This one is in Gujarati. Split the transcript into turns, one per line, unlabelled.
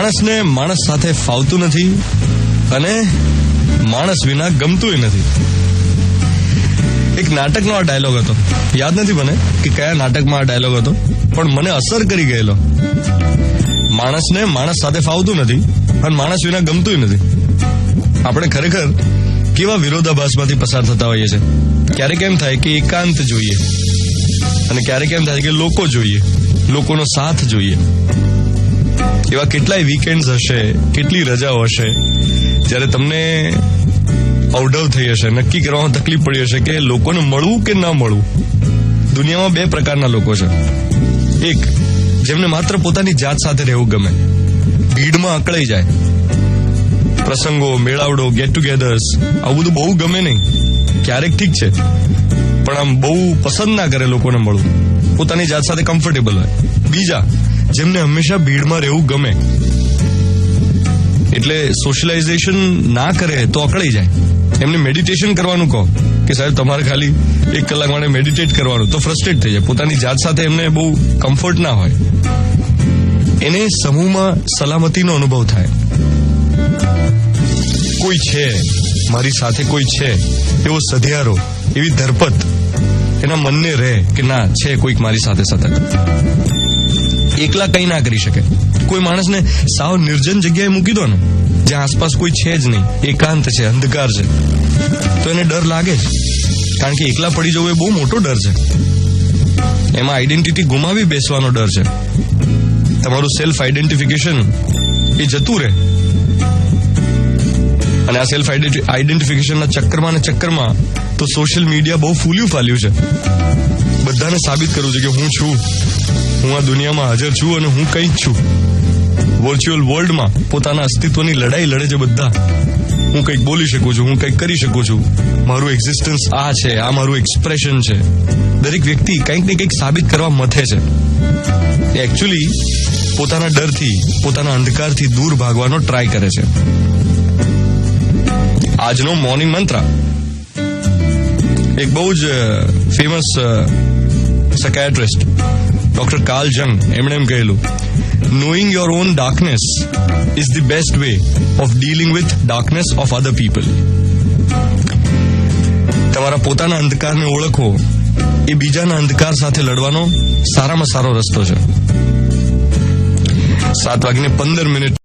માણસને માણસ સાથે ફાવતું નથી અને માણસ વિના ગમતું નથી. એક નાટકનો આ ડાયલોગ હતો, યાદ નથી મને કે કયા નાટકમાં આ ડાયલોગ હતો, પણ મને અસર કરી ગયેલો. માણસને માણસ સાથે ફાવતું નથી અને માણસ વિના ગમતું નથી. આપણે ખરેખર કેવા વિરોધાભાસમાંથી પસાર થતા હોઈએ છીએ. ક્યારેક એમ થાય કે એકાંત જોઈએ અને ક્યારેક એમ થાય કે લોકો જોઈએ, લોકોનો સાથ જોઈએ. એવા કેટલાય વીકેન્ડ હશે, કેટલી રજાઓ હશે જ્યારે તમને અવઢવ થઈ હશે, નક્કી કરવામાં તકલીફ પડી હશે કે લોકોને મળવું કે ન મળવું. દુનિયામાં બે પ્રકારના લોકો છે. એક, જેમને માત્ર પોતાની જાત સાથે રહેવું ગમે, ભીડમાં અકળાઈ જાય. પ્રસંગો, મેળાવડો, ગેટ ટુગેધર્સ, આવું બધું બહુ ગમે નહીં. ક્યારેક ઠીક છે, પણ આમ બહુ પસંદ ના કરે લોકોને મળવું, પોતાની જાત સાથે કમ્ફર્ટેબલ હોય. બીજા, જેમને હંમેશા ભીડમાં રહેવું ગમે, એટલે સોશિયલાઇઝેશન ના કરે તો અકળાઈ જાય. એમને મેડિટેશન કરવાનું કહો કે સાહેબ તમારે ખાલી 1 કલાક માટે મેડિટેટ કરવાનું, તો ફ્રસ્ટ્રેટ થઈ જાય. પોતાની જાત સાથે એમને બહુ કમ્ફર્ટ ના હોય. એને સમૂહમાં સલામતીનો અનુભવ થાય. કોઈ છે મારી સાથે, કોઈ છે એવો સધિયારો, એવી ધરપત એના મનને રહે કે ના છે કોઈક મારી સાથે સતત. એકલા કંઈ ના કરી શકે. કોઈ માણસને સાવ નિર્જન જગ્યાએ મૂકી દો ને, જ્યાં આસપાસ કોઈ છે જ નહીં, એકાંત છે, અંધકાર છે, તો એને ડર લાગે જ. કારણ કે એકલા પડી જવું એ બહુ મોટો ડર છે. એમાં આઈડેન્ટિટી ગુમાવી બેસવાનો ડર છે. તમારું સેલ્ફ આઈડેન્ટિફિકેશન એ જતું રહે. અને આ સેલ્ફ આઈડેન્ટિફિકેશનના ચક્કરમાં તો સોશિયલ મીડિયા બહુ ફૂલ્યું ફાલ્યું છે. બધાને સાબિત કરવું છે કે હું છું, હું આ દુનિયામાં હાજર છું અને હું કંઈક છું. વર્ચ્યુઅલ વર્લ્ડમાં પોતાના અસ્તિત્વની લડાઈ લડે છે બધા. હું કંઈક બોલી શકું છું, હું કંઈક કરી શકું છું, મારું એક્ઝિસ્ટન્સ આ છે, આ મારું એક્સપ્રેશન છે. દરેક વ્યક્તિ કંઈક ને કંઈક સાબિત કરવા મથે છે. એકચ્યુઅલી પોતાના ડરથી, પોતાના અંધકારથી દૂર ભાગવાનો ટ્રાય કરે છે. આજનો મોર્નિંગ મંત્ર એક બહુ જ ફેમસ સાયકાયટ્રિસ્ટ ડોક્ટર કાર્લ જંગ, એમણે એમ કહેલું, knowing your own darkness is the best way of dealing with darkness of other people. તમારા પોતાના અંધકારને ઓળખવો એ બીજાના અંધકાર સાથે લડવાનો સારામાં સારો રસ્તો છે. 7:15